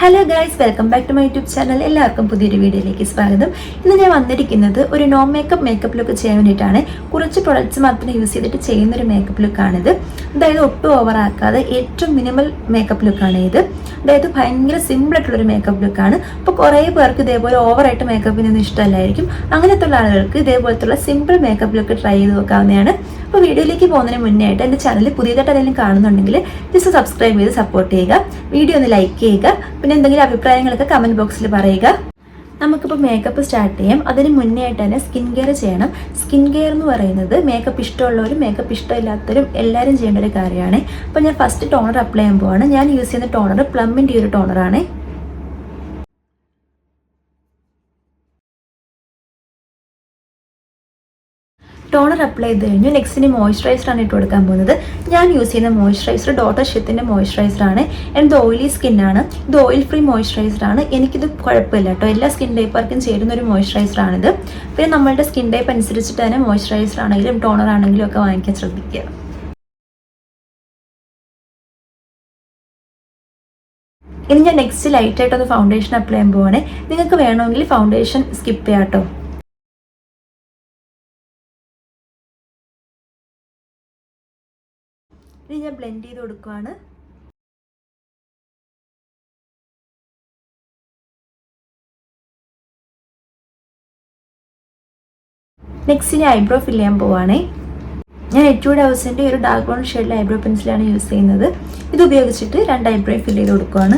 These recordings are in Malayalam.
Hello guys, welcome back to my YouTube channel. എല്ലാവർക്കും പുതിയൊരു വീഡിയോയിലേക്ക് സ്വാഗതം. ഇന്ന് ഞാൻ വന്നിരിക്കുന്നത് ഒരു നോ മേക്കപ്പ് ലുക്ക് ചെയ്യാൻ വേണ്ടിയിട്ടാണ്. കുറച്ച് പ്രൊഡക്ട്സ് മാത്രം യൂസ് ചെയ്തിട്ട് ചെയ്യുന്നൊരു മേക്കപ്പ് ലുക്കാണിത്. അതായത് ഒട്ടും ഓവറാക്കാതെ ഏറ്റവും മിനിമൽ മേക്കപ്പ് ലുക്കാണ് ഇത്. അതായത് ഭയങ്കര സിമ്പിളായിട്ടുള്ളൊരു മേക്കപ്പ് ലുക്കാണ്. അപ്പോൾ കുറേ പേർക്ക് ഇതേപോലെ ഓവറായിട്ട് മേക്കപ്പിനൊന്നും ഇഷ്ടമല്ലായിരിക്കും. അങ്ങനത്തെ ഉള്ള ആളുകൾക്ക് ഇതേപോലത്തുള്ള സിമ്പിൾ മേക്കപ്പ് ലുക്ക് ട്രൈ ചെയ്ത് നോക്കാവുന്നതാണ്. അപ്പോൾ വീഡിയോയിലേക്ക് പോകുന്നതിന് മുന്നേ ആയിട്ട് എൻ്റെ ചാനൽ പുതിയതായിട്ട് എന്തെങ്കിലും കാണുന്നുണ്ടെങ്കിൽ ജസ്റ്റ് സബ്സ്ക്രൈബ് ചെയ്ത് സപ്പോർട്ട് ചെയ്യുക. വീഡിയോ ഒന്ന് ലൈക്ക് ചെയ്യുക. പിന്നെ എന്തെങ്കിലും അഭിപ്രായങ്ങളൊക്കെ കമൻറ്റ് ബോക്സിൽ പറയുക. നമുക്കിപ്പോൾ മേക്കപ്പ് സ്റ്റാർട്ട് ചെയ്യാം. അതിന് മുന്നേ ആയിട്ട് തന്നെ സ്കിൻ കെയർ ചെയ്യണം. സ്കിൻ കെയർ എന്ന് പറയുന്നത് മേക്കപ്പ് ഇഷ്ടമുള്ളവരും മേക്കപ്പ് ഇഷ്ടമില്ലാത്തവരും എല്ലാവരും ചെയ്യേണ്ട ഒരു കാര്യമാണ്. അപ്പോൾ ഞാൻ ഫസ്റ്റ് ടോണർ അപ്ലൈ ചെയ്യാൻ പോവാണ്. ഞാൻ യൂസ് ചെയ്യുന്ന ടോണർ പ്ലമ്മിൻ്റെ ഒരു ടോണറാണ്. ടോണർ അപ്ലൈ ചെയ്ത് കഴിഞ്ഞു. നെക്സ്റ്റിന് മോയ്സ്ചറൈസറാണ് ഇട്ട് കൊടുക്കാൻ പോകുന്നത്. ഞാൻ യൂസ് ചെയ്യുന്ന മോയ്സ്ചറൈസർ ഡോക്ടർ ഷിത്തിൻ്റെ മോയ്സ്ചറൈസറാണ്. എൻ്റെ ഓയിലി സ്കിന്നാണ്. ഇത് ഓയിൽ ഫ്രീ മോയ്സ്ചറൈസറാണ്. എനിക്കിത് കുഴപ്പമില്ല കേട്ടോ. എല്ലാ സ്കിൻ ടൈപ്പർക്കും ചേരുന്ന ഒരു മോയ്സ്ചറൈസറാണിത്. പിന്നെ നമ്മളുടെ സ്കിൻ ടൈപ്പ് അനുസരിച്ചിട്ട് തന്നെ മോയ്സ്ചറൈസർ ആണെങ്കിലും ടോണർ ആണെങ്കിലും ഒക്കെ വാങ്ങിക്കാൻ ശ്രദ്ധിക്കുക. ഇനി ഞാൻ നെക്സ്റ്റ് ലൈറ്റായിട്ടൊന്ന് ഫൗണ്ടേഷൻ അപ്ലൈ ചെയ്യാൻ പോവാണ്. നിങ്ങൾക്ക് വേണമെങ്കിൽ ഫൗണ്ടേഷൻ സ്കിപ്പ് ചെയ്യാം കേട്ടോ. ഇനി ഞാൻ ബ്ലെൻഡ് ചെയ്ത് കൊടുക്കുവാണ്. നെക്സ്റ്റ് ഞാൻ ഐബ്രോ ഫില്ല് ചെയ്യാൻ പോവാണേ. ഞാൻ എറ്റ്യൂഡ് ഹൗസിൻ്റെ ഒരു ഡാർക്ക് ബ്രൗൺ ഷെയ്ഡിൽ ഐബ്രോ പെൻസിലാണ് യൂസ് ചെയ്യുന്നത്. ഇത് ഉപയോഗിച്ചിട്ട് 2 ഐബ്രോ ഫില്ല് ചെയ്ത് കൊടുക്കുവാണ്.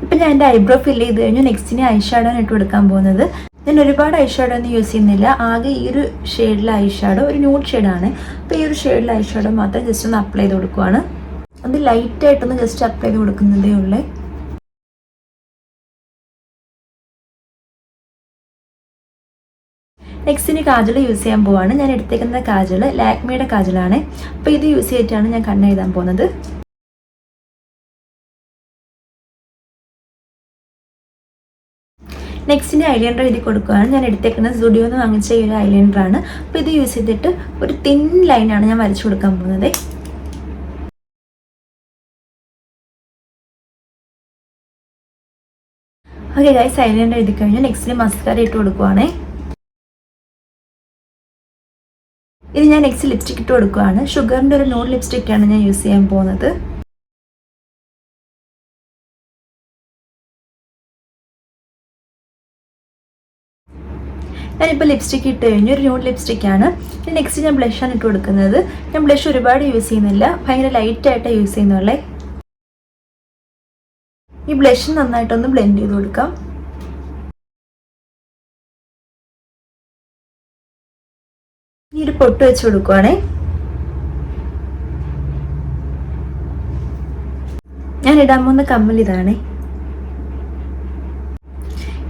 ഇപ്പം ഞാൻ എൻ്റെ ഐബ്രോ ഫില്ല് ചെയ്ത് കഴിഞ്ഞു. നെക്സ്റ്റിന് ഐ ഷാഡോയാണ് ഇട്ട് കൊടുക്കാൻ പോകുന്നത്. ഞാൻ ഒരുപാട് ഐ ഷാഡോ ഒന്നും യൂസ് ചെയ്യുന്നില്ല. ആകെ ഈ ഒരു ഷെയ്ഡിലെ ഐ ഷാഡോ ഒരു ന്യൂഡ് ഷെയ്ഡാണ്. അപ്പോൾ ഈ ഒരു ഷെയ്ഡിലെ ഐ ഷാഡോ മാത്രം ജസ്റ്റ് ഒന്ന് അപ്ലൈ ചെയ്ത് കൊടുക്കുവാണ്. അത് ലൈറ്റായിട്ടൊന്ന് ജസ്റ്റ് അപ്ലൈ ചെയ്ത് കൊടുക്കുന്നതേ ഉള്ളൂ. നെക്സ്റ്റിന് കാജൽ യൂസ് ചെയ്യാൻ പോവാണ്. ഞാൻ എടുത്തേക്കുന്ന കാജൽ ലാക്മിയുടെ കാജലാണ്. അപ്പോൾ ഇത് യൂസ് ചെയ്തിട്ടാണ് ഞാൻ കണ്ണെഴുതാൻ പോകുന്നത്. നെക്സ്റ്റിൻ്റെ ഐലൈനർ എഴുതി കൊടുക്കുകയാണ്. ഞാൻ എടുത്തേക്കുന്നത് സ്റ്റുഡിയോയിൽ നിന്ന് വാങ്ങിച്ച ഈ ഒരു ഐലൈനറാണ്. അപ്പോൾ ഇത് യൂസ് ചെയ്തിട്ട് ഒരു തിൻ ലൈനാണ് ഞാൻ വരച്ചു കൊടുക്കാൻ പോകുന്നത്. ഓക്കെ ഗൈസ്, ഐലൈനർ എഴുതി കഴിഞ്ഞു. നെക്സ്റ്റിന് മസ്കാര ഇട്ട് കൊടുക്കുവാണേ. ഇത് ഞാൻ നെക്സ്റ്റ് ലിപ്സ്റ്റിക് ഇട്ട് കൊടുക്കുകയാണ്. ഷുഗറിൻ്റെ ഒരു ന്യൂഡ് ലിപ്സ്റ്റിക്കാണ് ഞാൻ യൂസ് ചെയ്യാൻ പോകുന്നത്. ഞാനിപ്പോൾ ലിപ്സ്റ്റിക്ക് ഇട്ട് കഴിഞ്ഞു. ഒരു ന്യൂഡ് ലിപ്സ്റ്റിക്കാണ്. നെക്സ്റ്റ് ഞാൻ ബ്ലഷാണ് ഇട്ട് കൊടുക്കുന്നത്. ഞാൻ ബ്ലഷ് ഒരുപാട് യൂസ് ചെയ്യുന്നില്ല, ഭയങ്കര ലൈറ്റായിട്ടാണ് യൂസ് ചെയ്യുന്നുള്ളേ. ഈ ബ്ലഷ് നന്നായിട്ടൊന്ന് ബ്ലെൻഡ് ചെയ്ത് കൊടുക്കാം. ഈ ഒരു പൊട്ട് വെച്ച് കൊടുക്കുവാണേ. ഞാൻ ഇടാൻ പോകുന്ന കമ്മൽ ഇതാണ്.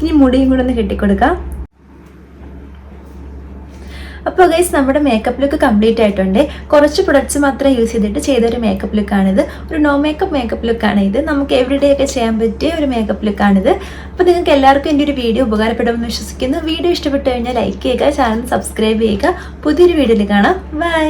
ഇനി മുടിയും കൂടെ ഒന്ന് കെട്ടിക്കൊടുക്കാം. അപ്പോൾ ഗൈസ്, നമ്മുടെ മേക്കപ്പ് ലുക്ക് കംപ്ലീറ്റ് ആയിട്ടുണ്ട്. കുറച്ച് പ്രൊഡക്ട്സ് മാത്രം യൂസ് ചെയ്തിട്ട് ചെയ്തൊരു മേക്കപ്പ് ലുക്കാണിത്. ഒരു നോ മേക്കപ്പ് ലുക്കാണ് ഇത്. നമുക്ക് എവറിഡേ ഒക്കെ ചെയ്യാൻ പറ്റിയ ഒരു മേക്കപ്പ് ലുക്കാണിത്. അപ്പോൾ നിങ്ങൾക്ക് എല്ലാവർക്കും എൻ്റെ ഒരു വീഡിയോ ഉപകാരപ്പെടുമെന്ന് വിശ്വസിക്കുന്നു. വീഡിയോ ഇഷ്ടപ്പെട്ടു കഴിഞ്ഞാൽ ലൈക്ക് ചെയ്യുക, ചാനൽ സബ്സ്ക്രൈബ് ചെയ്യുക. പുതിയൊരു വീഡിയോയിൽ കാണാം. ബൈ.